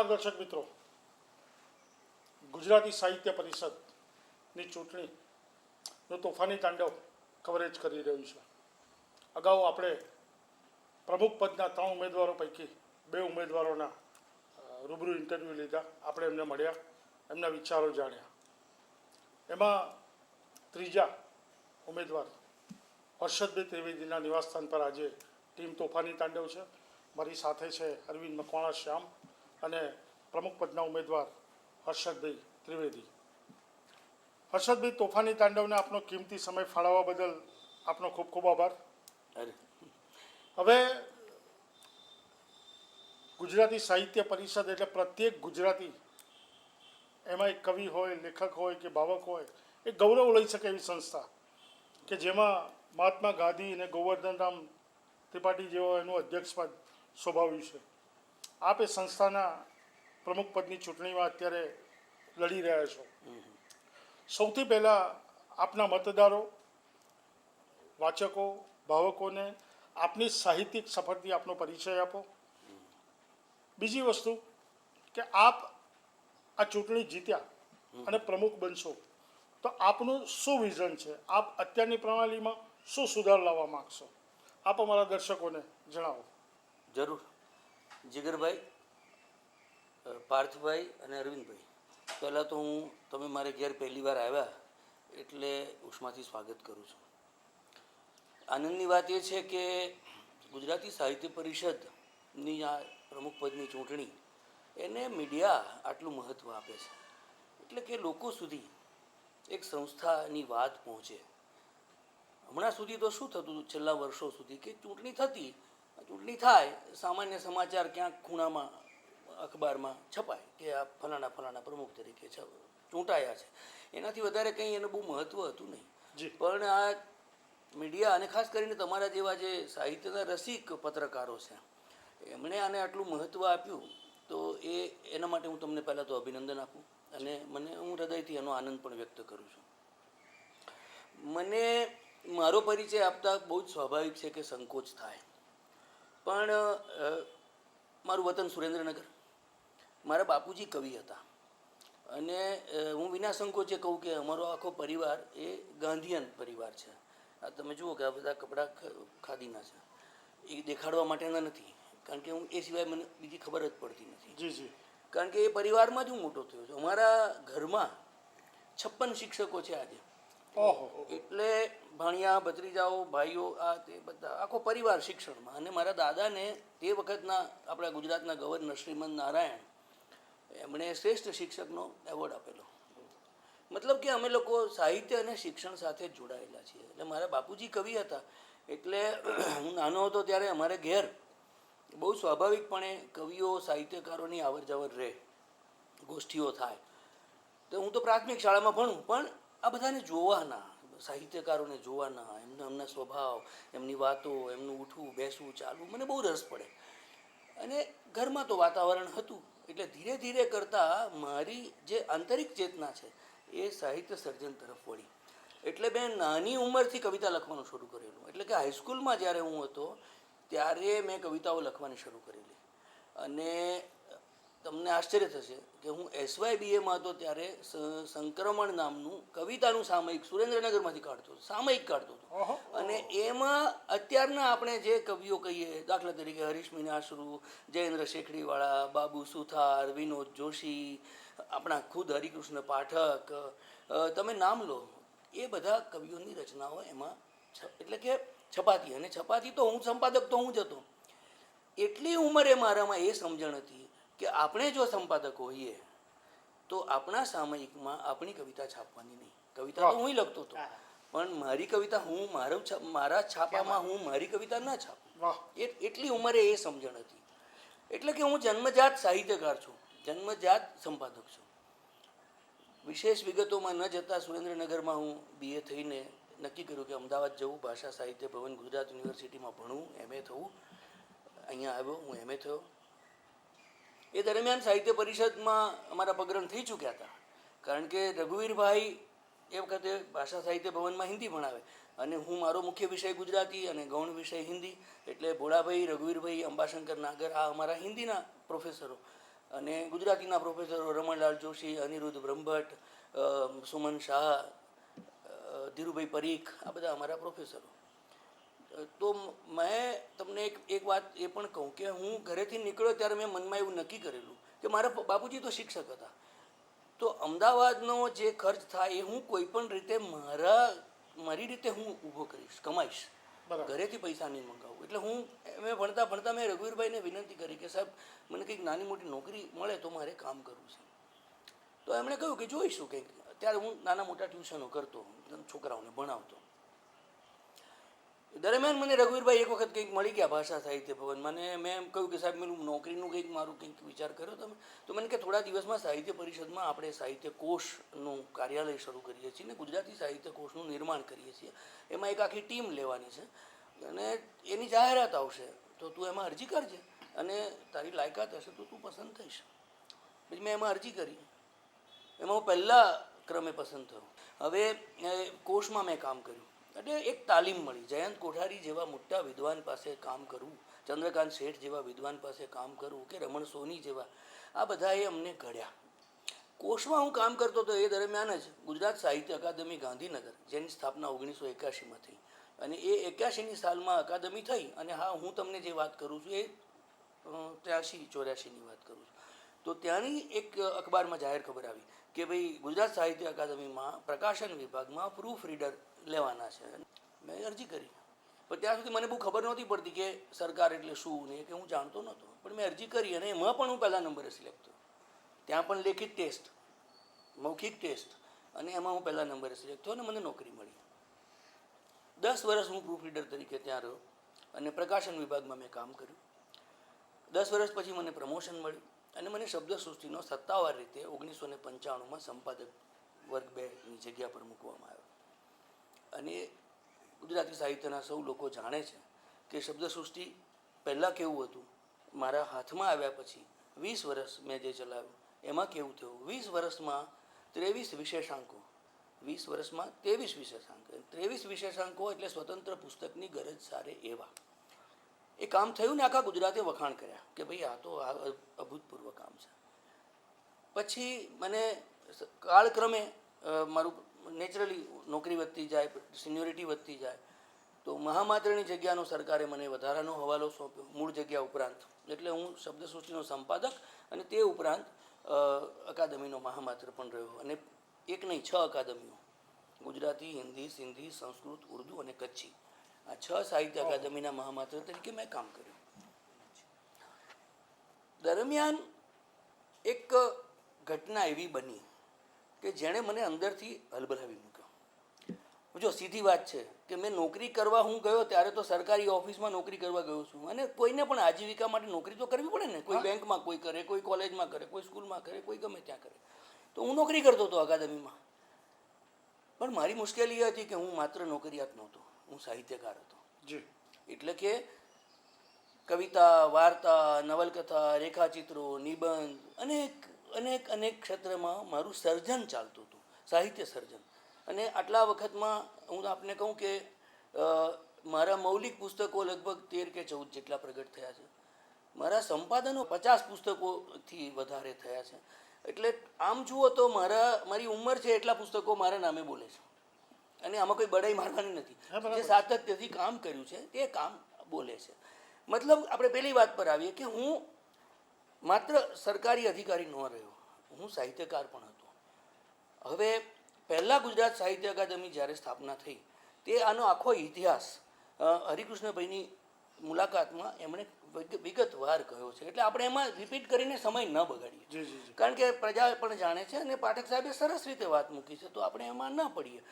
નમસ્કાર દર્શક મિત્રો, ગુજરાતી સાહિત્ય પરિષદની ચૂંટણીનું તોફાની તાંડવ કવરેજ કરી રહ્યું છે. અગાઉ આપણે પ્રમુખ પદના 3 ઉમેદવારો પૈકી 2 ઉમેદવારોના રૂબરૂ ઇન્ટરવ્યૂ લીધા. આપણે એમને મળ્યા, એમના વિચારો જાણ્યા. એમાં ત્રીજા ઉમેદવાર હર્ષદભાઈ ત્રિવેદીના નિવાસસ્થાન પર આજે ટીમ તોફાની તાંડવ છે. મારી સાથે છે અરવિંદ મકવાણા શ્યામ અને પ્રમુખ પદના ઉમેદવાર હર્ષદભાઈ ત્રિવેદી. હર્ષદભાઈ, તોફાની તાંડવને આપનો કિંમતી સમય ફાળવવા બદલ આપનો ખૂબ ખૂબ આભાર. હવે ગુજરાતી સાહિત્ય પરિષદ એટલે પ્રત્યેક ગુજરાતી, એમાં એક કવિ હોય, લેખક હોય કે ભાવક હોય, એ ગૌરવ લઈ શકે એવી સંસ્થા કે જેમાં મહાત્મા ગાંધી અને ગોવર્ધન રામ ત્રિપાઠી જેવો એનું અધ્યક્ષપદ સ્વભાવ્યું છે. આપ એ સંસ્થાના પ્રમુખ પદની ચૂંટણીમાં અત્યારે લડી રહ્યા છો. સૌથી પહેલાં આપના મતદારો, વાચકો, ભાવકોને આપની સાહિત્યિક સફરથી આપનો પરિચય આપો. બીજી વસ્તુ કે આપ આ ચૂંટણી જીત્યા અને પ્રમુખ બનશો તો આપનું શું વિઝન છે? આપ અત્યારની પ્રણાલીમાં શું સુધાર લાવવા માગશો? આપ અમારા દર્શકોને જણાવો. જરૂર. જીગરભાઈ, પાર્થભાઈ અને અરવિંદભાઈ, પહેલાં તો હું તમે મારે ઘેર પહેલી વાર આવ્યા એટલે ઉષ્માથી સ્વાગત કરું છું. આનંદની વાત એ છે કે ગુજરાતી સાહિત્ય પરિષદની આ પ્રમુખ પદની ચૂંટણી એને મીડિયા આટલું મહત્ત્વ આપે છે, એટલે કે લોકો સુધી એક સંસ્થાની વાત પહોંચે. હમણાં સુધી તો શું થતું હતું છેલ્લા વર્ષો સુધી કે ચૂંટણી થતી, ચૂંટણી થાય, સામાન્ય સમાચાર ક્યાંક ખૂણામાં અખબારમાં છપાય કે આ ફલાણા પ્રમુખ તરીકે ચૂંટાયા છે. એનાથી વધારે કંઈ એનું બહુ મહત્ત્વ હતું નહીં. પણ આ મીડિયા અને ખાસ કરીને તમારા જેવા જે સાહિત્યના રસિક પત્રકારો છે એમણે આને આટલું મહત્ત્વ આપ્યું. તો એના માટે હું તમને પહેલાં તો અભિનંદન આપું અને હું હૃદયથી એનો આનંદ પણ વ્યક્ત કરું છું. મને મારો પરિચય આપતા બહુ જ સ્વાભાવિક છે કે સંકોચ થાય, પણ મારું વતન સુરેન્દ્રનગર, મારા બાપુજી કવિ હતા અને હું વિના સંકોચે કહું કે અમારો આખો પરિવાર એ ગાંધીયન પરિવાર છે. આ તમે જુઓ કે આ બધા કપડાં ખાદીના છે, એ દેખાડવા માટેના નથી, કારણ કે હું એ સિવાય મને બીજી ખબર જ પડતી નથી. કારણ કે એ પરિવારમાં જ હું મોટો થયો છું. અમારા ઘરમાં 56 શિક્ષકો છે આજે. એટલે ભાણિયા, ભત્રીજાઓ, ભાઈઓ, આ તે બધા આખો પરિવાર શિક્ષણમાં. અને મારા દાદાને તે વખતના આપણા ગુજરાતના ગવર્નર શ્રીમંત નારાયણ એમણે શ્રેષ્ઠ શિક્ષકનો એવોર્ડ આપેલો. મતલબ કે અમે લોકો સાહિત્ય અને શિક્ષણ સાથે જોડાયેલા છીએ. એટલે મારા બાપુજી કવિ હતા એટલે હું નાનો હતો ત્યારે અમારે ઘેર બહુ સ્વાભાવિકપણે કવિઓ, સાહિત્યકારોની આવર જવર રહે, ગોષ્ઠીઓ થાય. તો હું તો પ્રાથમિક શાળામાં ભણું, પણ આ બધાને જોવાના, સાહિત્યકારોને જોવાના, એમના સ્વભાવ, એમની વાતો, એમનું ઉઠવું, બેસવું, ચાલવું મને બહુ રસ પડે. અને ઘરમાં તો વાતાવરણ હતું એટલે ધીરે ધીરે કરતાં મારી જે આંતરિક ચેતના છે એ સાહિત્ય સર્જન તરફ વળી. એટલે મેં નાની ઉંમરથી કવિતા લખવાનું શરૂ કરેલું. એટલે કે હાઈસ્કૂલમાં જ્યારે હું હતો ત્યારે મેં કવિતાઓ લખવાની શરૂ કરેલી. અને તમને આશ્ચર્ય થશે કે હું SYBAમાં હતો ત્યારે સંક્રમણ નામનું કવિતાનું સામયિક સુરેન્દ્રનગરમાંથી સામયિક કાઢતો હતો. અને એમાં અત્યારના આપણે જે કવિઓ કહીએ, દાખલા તરીકે હરીશ મીનાશ્રુ, જયેન્દ્ર શેખડીવાળા, બાબુ સુથાર, વિનોદ જોશી, આપણા ખુદ હરિકૃષ્ણ પાઠક, તમે નામ લો, એ બધા કવિઓની રચનાઓ એમાં એટલે કે છપાતી. અને છપાતી તો હું સંપાદક તો હું જ હતો. એટલી ઉંમરે મારામાં એ સમજણ હતી કે આપણે જો સંપાદક હોઈએ તો આપણા સામયિકમાં આપણી કવિતા છાપવાની નહીં. કવિતા તો હું લખતો હતો, પણ મારી કવિતા મારા છાપામાં હું મારી કવિતા ના છાપું. એટલી ઉંમરે એ સમજણ હતી. એટલે કે હું જન્મજાત સાહિત્યકાર છું, જન્મજાત સંપાદક છું. વિશેષ વિગતોમાં ન જતાં સુરેન્દ્રનગરમાં હું BA થઈને નક્કી કર્યું કે અમદાવાદ જવું, ભાષા સાહિત્ય ભવન ગુજરાત યુનિવર્સિટીમાં ભણવું, MA થવું. અહીંયા આવ્યો, હું MA થયો. એ દરમિયાન સાહિત્ય પરિષદમાં અમારા પગરણ થઈ ચૂક્યા હતા, કારણ કે રઘુવીરભાઈ એ વખતે ભાષા સાહિત્ય ભવનમાં હિન્દી ભણાવે અને હું મારો મુખ્ય વિષય ગુજરાતી અને ગૌણ વિષય હિન્દી. એટલે ભોળાભાઈ, રઘુવીરભાઈ, અંબાશંકર નાગર આ અમારા હિન્દીના પ્રોફેસરો. અને ગુજરાતીના પ્રોફેસરો રમણલાલ જોશી, અનિરુદ્ધ બ્રહ્મભટ્ટ, સુમન શાહ, ધીરુભાઈ પરીખ, આ બધા અમારા પ્રોફેસરો. તો મેં તમને એક વાત એ પણ કહું કે હું ઘરેથી નીકળ્યો ત્યારે મેં મનમાં એવું નક્કી કરેલું કે મારા બાપુજી તો શિક્ષક હતા, તો અમદાવાદનો જે ખર્ચ થાય એ હું કોઈ પણ રીતે મારી રીતે હું ઊભો કરીશ, કમાઈશ, ઘરેથી પૈસા નહીં મંગાવું. એટલે મેં ભણતા મેં રઘુવીરભાઈને વિનંતી કરી કે સાહેબ મને કંઈક નાની મોટી નોકરી મળે તો મારે કામ કરવું છે. તો એમણે કહ્યું કે જોઈશું કંઈક. ત્યારે હું નાના મોટા ટ્યુશનો કરતો, છોકરાઓને ભણાવતો. દરમિયાન મને રઘુવીરભાઈ એક વખત કંઈક મળી ગયા ભાષા સાહિત્ય ભવન. મેં એમ કહ્યું કે સાહેબ મેં નોકરીનું કંઈક મારું કંઈક વિચાર કર્યો તમે? તો મને કે થોડા દિવસમાં સાહિત્ય પરિષદમાં આપણે સાહિત્ય કોષનું કાર્યાલય શરૂ કરીએ છીએ ને ગુજરાતી સાહિત્ય કોષનું નિર્માણ કરીએ છીએ. એમાં એક આખી ટીમ લેવાની છે અને એની જાહેરાત આવશે, તો તું એમાં અરજી કરજે અને તારી લાયકાત હશે તો તું પસંદ થઈશ. પછી મેં એમાં અરજી કરી, એમાં હું પહેલા ક્રમે પસંદ થયો. હવે કોષમાં મેં કામ કર્યું એટલે એક તાલીમ મળી. જયંત કોઠારી જેવા મોટા વિદ્વાન પાસે કામ કરવું, ચંદ્રકાંત શેઠ જેવા વિદ્વાન પાસે કામ કરવું, કે રમણ સોની જેવા, આ બધાએ અમને ઘડ્યા. કોષમાં હું કામ કરતો હતો એ દરમિયાન જ ગુજરાત સાહિત્ય અકાદમી ગાંધીનગર, જેની સ્થાપના 1981માં થઈ, અને એ 81ની સાલમાં અકાદમી થઈ. અને હા, હું તમને જે વાત કરું છું એ 83-84ની વાત કરું છું. તો ત્યાંની એક અખબારમાં જાહેર ખબર આવી કે ભાઈ ગુજરાત સાહિત્ય અકાદમીમાં પ્રકાશન વિભાગમાં પ્રૂફ રીડર લેવાના છે. મેં અરજી કરી, પણ ત્યાં સુધી મને બહુ ખબર નહોતી પડતી કે સરકાર એટલે શું ને, કે હું જાણતો નહોતો. પણ મેં અરજી કરી અને એમાં પણ હું પહેલા નંબરે સિલેક્ટ થયો. ત્યાં પણ લેખિત ટેસ્ટ, મૌખિક ટેસ્ટ, અને એમાં હું પહેલા નંબરે સિલેક્ટ થયો અને મને નોકરી મળી. 10 વર્ષ હું પ્રૂફ રીડર તરીકે ત્યાં રહ્યો અને પ્રકાશન વિભાગમાં મેં કામ કર્યું. 10 વર્ષ પછી મને પ્રમોશન મળ્યું અને મને શબ્દસૃષ્ટિનો સત્તાવાર રીતે 1995માં સંપાદક વર્ગ 2ની જગ્યા પર મૂકવામાં આવ્યો. અને ગુજરાતી સાહિત્યના સૌ લોકો જાણે છે કે શબ્દસૃષ્ટિ પહેલાં કેવું હતું, મારા હાથમાં આવ્યા પછી 20 વર્ષ મેં જે ચલાવ્યું એમાં કેવું થયું. 20 વર્ષમાં 23 વિશેષાંકો, 20 વર્ષમાં 23 વિશેષાંક. 23 વિશેષાંકો એટલે સ્વતંત્ર પુસ્તકની ગરજ સારે એવા. એ કામ થયું ને આખા ગુજરાતે વખાણ કર્યા કે ભાઈ આ તો અભૂતપૂર્વ કામ છે. પછી મને કાળક્રમે મારું નેચરલી નોકરી વધતી જાય, સિનિયોરિટી વધતી જાય, તો મહામાત્રની જગ્યાનો સરકારે મને વધારાનો હવાલો સોંપ્યો મૂળ જગ્યા ઉપરાંત. એટલે હું શબ્દસૃષ્ટિનો સંપાદક અને તે ઉપરાંત અકાદમીનો મહામાત્ર પણ રહ્યો. અને એક નહીં, 6 અકાદમીઓ, ગુજરાતી, હિન્દી, સિંધી, સંસ્કૃત, ઉર્દુ અને કચ્છી, આ 6 સાહિત્ય અકાદમીના મહામાત્ર તરીકે મેં કામ કર્યું. દરમિયાન એક ઘટના એવી બની કે જેણે મને અંદરથી હલબલાવી મૂક્યો. જો સીધી વાત છે કે મેં નોકરી કરવા હું ગયો ત્યારે તો સરકારી ઓફિસમાં નોકરી કરવા ગયો છું, અને કોઈને પણ આજીવિકા માટે નોકરી તો કરવી પડે ને. કોઈ બેંકમાં કોઈ કરે, કોઈ કોલેજમાં કરે, કોઈ સ્કૂલમાં કરે, કોઈ ગમે ત્યાં કરે. તો હું નોકરી કરતો હતો અકાદમીમાં. પણ મારી મુશ્કેલી એ હતી કે હું માત્ર નોકરિયાત નહોતો, હું સાહિત્યકાર હતો. જી. એટલે કે કવિતા, વાર્તા, નવલકથા, રેખાચિત્રો, નિબંધ, અનેક ક્ષેત્રમાં મારું સર્જન ચાલતું હતું, સાહિત્ય સર્જન. અને આટલા વખતમાં હું આપને કહું કે મારા મૌલિક પુસ્તકો લગભગ 13 કે 14 જેટલા પ્રગટ થયા છે. મારા સંપાદનો 50 પુસ્તકોથી વધારે થયા છે. એટલે આમ જુઓ તો મારી ઉંમર છે એટલા પુસ્તકો મારા નામે બોલે છે. અને આમાં કોઈ બડાઈ મારવાની નથી. જે સાતત્યથી કામ કર્યું છે તે કામ બોલે છે. મતલબ આપણે પહેલી વાત પર આવીએ કે હું માત્ર સરકારી અધિકારી ન રહ્યો, હું સાહિત્યકાર પણ હતો. હવે પહેલાં ગુજરાત સાહિત્ય અકાદમી જ્યારે સ્થાપના થઈ તે આનો આખો ઇતિહાસ હરિકૃષ્ણભાઈની મુલાકાતમાં એમણે વિગતવાર કહ્યો છે. એટલે આપણે એમાં રિપીટ કરીને સમય ન બગાડીએ, કારણ કે પ્રજા પણ જાણે છે અને પાઠક સાહેબે સરસ રીતે વાત મૂકી છે, તો આપણે એમાં ન પડીએ.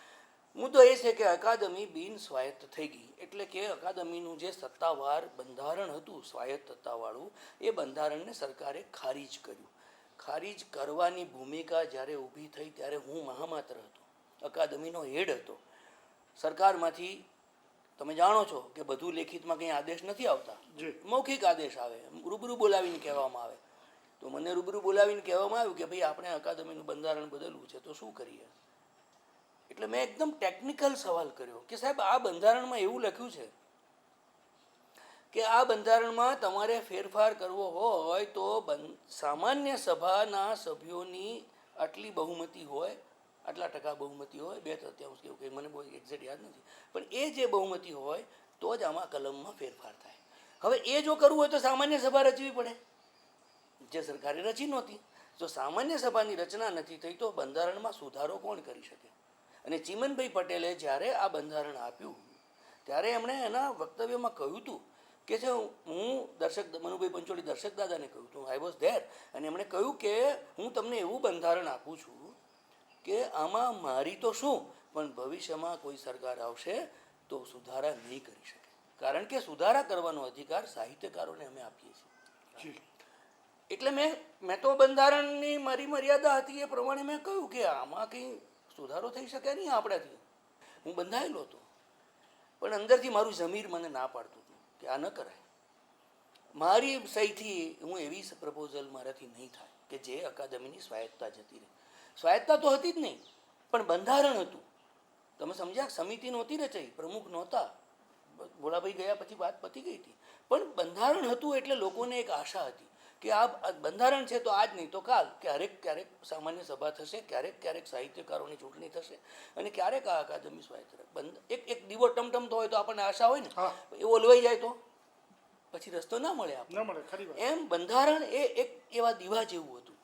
મુદ્દો એ છે કે અકાદમી બિન સ્વાયત્ત થઈ ગઈ. એટલે કે અકાદમીનું જે સત્તાવાર બંધારણ હતું સ્વાયત્તતાવાળું, એ બંધારણને સરકારે ખારીજ કર્યું. ખારીજ કરવાની ભૂમિકા જ્યારે ઊભી થઈ ત્યારે હું મહામાત્ર હતો, અકાદમીનો હેડ હતો. સરકારમાંથી તમે જાણો છો કે બધું લેખિતમાં કંઈ આદેશ નથી આવતા, મૌખિક આદેશ આવે, રૂબરૂ બોલાવીને કહેવામાં આવે. તો મને રૂબરૂ બોલાવીને કહેવામાં આવ્યું કે ભાઈ આપણે અકાદમીનું બંધારણ બદલવું છે, તો શું કરીએ? એટલે મેં એકદમ ટેકનિકલ સવાલ કર્યો કે સાહેબ આ બંધારણમાં એવું લખ્યું છે કે આ બંધારણમાં તમારે ફેરફાર કરવો હોય તો સામાન્ય સભાના સભ્યોની આટલી બહુમતી હોય, આટલા ટકા બહુમતી હોય, 2/3 કેવું કંઈ મને બહુ એક્ઝેક્ટ યાદ નથી, પણ એ જે બહુમતી હોય તો જ આમાં કલમમાં ફેરફાર થાય. હવે એ જો કરવું હોય તો સામાન્ય સભા રચવી પડે, જે સરકારે રચી નહોતી. જો સામાન્ય સભાની રચના નથી થઈ તો બંધારણમાં સુધારો કોણ કરી શકે? અને ચીમનભાઈ પટેલે જ્યારે આ બંધારણ આપ્યું ત્યારે એમણે એના વક્તવ્યમાં કહ્યું હતું કે છે હું મનુભાઈ પંચોળી દર્શક દાદાને કહ્યું હતું, આઈ વોઝ ધેર, અને એમણે કહ્યું કે હું તમને એવું બંધારણ આપું છું કે આમાં મારી તો શું પણ ભવિષ્યમાં કોઈ સરકાર આવશે તો સુધારા નહીં કરી શકે, કારણ કે સુધારા કરવાનો અધિકાર સાહિત્યકારોને અમે આપીએ છીએ. એટલે મેં તો બંધારણની મારી મર્યાદા હતી એ પ્રમાણે મેં કહ્યું કે આમાં કંઈ સુધારો થઈ શકે નહીં આપણાથી. હું બંધાયેલો હતો પણ અંદરથી મારું જમીર મને ના પાડતું હતું કે આ ન કરાય. મારી સહીથી હું એવી પ્રપોઝલ મારાથી નહીં થાય કે જે અકાદમીની સ્વાયત્તા જતી રહે. સ્વાયત્તા તો હતી જ નહીં પણ બંધારણ હતું. તમે સમજ્યા? સમિતિ નહોતી રચાઈ, પ્રમુખ નહોતા, ભોળાભાઈ ગયા પછી વાત પતી ગઈ હતી, પણ બંધારણ હતું એટલે લોકોને એક આશા હતી કે આ બંધારણ છે તો આજ નહીં તો કાલ ક્યારેક સામાન્ય સભા થશે, ક્યારેક સાહિત્યકારોની ચૂંટણી થશે, અને ક્યારેક આ અકાદમી સ્વાયત્ત. એક દીવો ટમટમતો હોય તો આપણને આશા હોય ને, એ ઓલવાઈ જાય તો પછી રસ્તો ના મળે આપણને. એમ બંધારણ એ એક એવા દીવા જેવું હતું.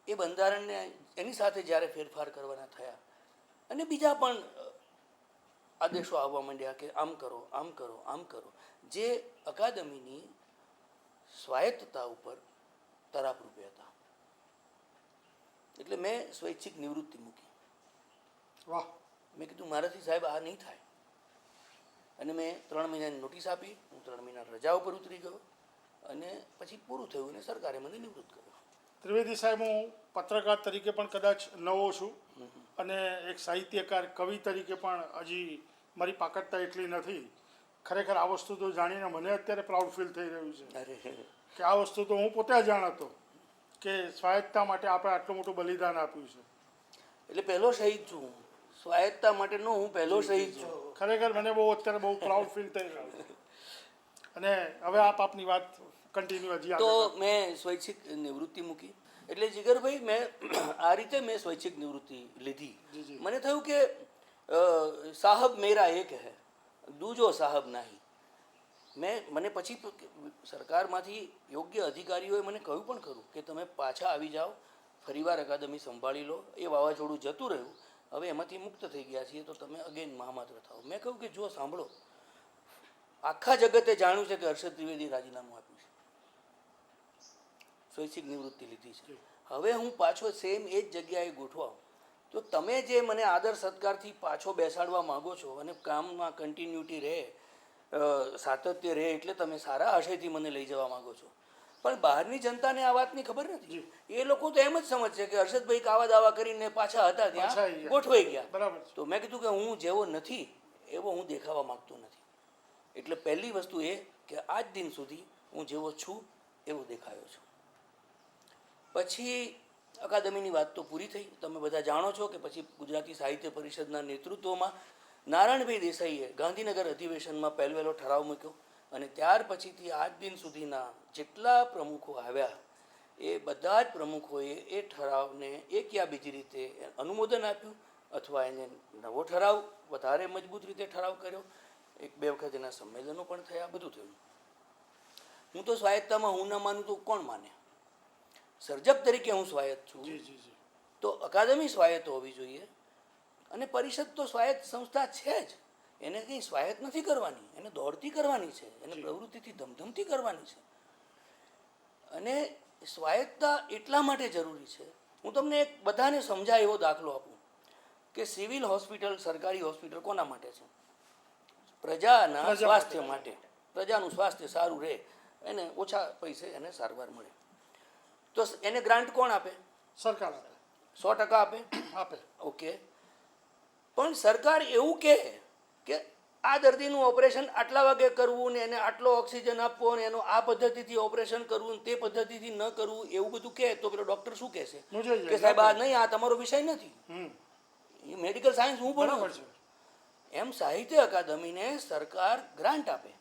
એ બંધારણને એની સાથે જ્યારે ફેરફાર કરવાના થયા અને બીજા પણ આદેશો આવવા માંડ્યા કે આમ કરો આમ કરો આમ કરો, જે અકાદમીની સ્વાયત્તતા ઉપર તરાપરૂપે હતા. એટલે મેં સ્વૈચ્છિક નિવૃત્તિ મૂકી. વાહ! મેં કીધું મારાથી સાહેબ આ નહીં થાય, અને મેં 3 મહિનાની નોટિસ આપી. હું 3 મહિના રજા ઉપર ઉતરી ગયો અને પછી પૂરું થયું અને સરકારે મને નિવૃત્ત કર્યો. ત્રિવેદી સાહેબ, હું પત્રકાર તરીકે પણ કદાચ નવો છું અને એક સાહિત્યકાર કવિ તરીકે પણ હજી મારી પાકતતા એટલી નથી. ખરેખર આ વસ્તુ તો જાણીને મને અત્યારે પ્રાઉડ ફીલ થઈ રહ્યું છે કે આ વસ્તુ તો હું પોતે જાણ હતો કે સ્વાયત્તતા માટે આપણે આટલું મોટું બલિદાન આપ્યું છે. એટલે પહેલો શહીદ છું હું, સ્વાયત્તતા માટેનો હું પહેલો શહીદ છું. ખરેખર મને અત્યારે બહુ પ્રાઉડ ફીલ થઈ રહ્યું છે. અને હવે આપની વાત કન્ટિન્યુ હજી તો મેં સ્વૈચ્છિક નિવૃત્તિ મૂકી. એટલે જીગરભાઈ મેં આ રીતે મેં સ્વૈચ્છિક નિવૃત્તિ લીધી. મને થયું કે સાહબ મેરા એક હૈ, દૂજો સાહબ નહીં. મને પછી સરકારમાંથી યોગ્ય અધિકારીઓએ મને કહ્યું પણ ખરું કે તમે પાછા આવી જાઓ, ફરીવાર અકાદમી સંભાળી લો. એ વાવાઝોડું જતું રહ્યું, હવે એમાંથી મુક્ત થઈ ગયા છીએ તો તમે અગેન મહામાત્ર થાઓ. મેં કહ્યું કે જો સાંભળો, આખા જગતે જાણ્યું છે કે હર્ષદ ત્રિવેદી રાજીનામું આપ્યું છે, સ્વૈચ્છિક નિવૃત્તિ લીધી છે. હવે હું પાછો સેમ એ જ જગ્યાએ ગોઠવાઉં તો તમે જે મને આદર સત્કારથી પાછો બેસાડવા માગો છો અને કામમાં કન્ટિન્યુટી રહે, સાતત્ય રહે, એટલે તમે સારા આશયથી મને લઈ જવા માગો છો. પણ બહારની જનતાને આ વાતની ખબર નથી. એ લોકો તો એમ જ સમજશે કે હર્ષદભાઈ કાવા દાવા કરીને પાછા હતા ત્યાં ગોઠવાઈ ગયા. બરાબર. તો મેં કીધું કે હું જેવો નથી એવો હું દેખાવા માગતો નથી. એટલે પહેલી વસ્તુ એ કે આજ દિન સુધી હું જેવો છું એવો દેખાયો છું. પછી અકાદમીની વાત તો પૂરી થઈ. તમે બધા જાણો છો કે પછી ગુજરાતી સાહિત્ય પરિષદના નેતૃત્વમાં નારાયણભાઈ દેસાઈએ ગાંધીનગર અધિવેશનમાં પહેલો ઠરાવ મૂક્યો, અને ત્યાર પછીથી આજ દિન સુધીના જેટલા પ્રમુખો આવ્યા એ બધા જ પ્રમુખોએ એ ઠરાવને એક યા બીજી રીતે અનુમોદન આપ્યું અથવા એને નવો ઠરાવ, વધારે મજબૂત રીતે ઠરાવ કર્યો. 1-2 વખત એના સંમેલનો પણ થયા, બધું થયું. હું તો સ્વાયત્તામાં હું ન માનું તો કોણ માને? સર્જક તરીકે હું સ્વાયત્ત છું, તો અકાદમી સ્વાયત્ત હોવી જોઈએ. અને પરિષદ તો સ્વાયત્ત સંસ્થા છે જ, એને કંઈ સ્વાયત્ત નથી કરવાની, એને દોડતી કરવાની છે, એને પ્રવૃત્તિથી ધમધમતી કરવાની છે. અને સ્વાયત્તતા એટલા માટે જરૂરી છે. હું તમને એક બધાને સમજાય એવો દાખલો આપું કે સિવિલ હોસ્પિટલ, સરકારી હોસ્પિટલ કોના માટે છે? પ્રજાના સ્વાસ્થ્ય માટે. પ્રજાનું સ્વાસ્થ્ય સારું રહે, એને ઓછા પૈસે એને સારવાર મળે. તો એને ગ્રાન્ટ કોણ આપે? સરકાર આપે. 100% આપે. ઓકે. પણ સરકાર એવું કહે કે આ દર્દીનું ઓપરેશન આટલા વાગે કરવું ને એને આટલો ઓક્સિજન આપવો ને એનું આ પદ્ધતિથી ઓપરેશન કરવું ને તે પદ્ધતિથી ન કરવું, એવું બધું કહે તો પેલો ડૉક્ટર શું કહેશે કે સાહેબ આ નહીં, આ તમારો વિષય નથી, એ મેડિકલ સાયન્સ હું ભણું છું. એમ સાહિત્ય અકાદમીને સરકાર ગ્રાન્ટ આપે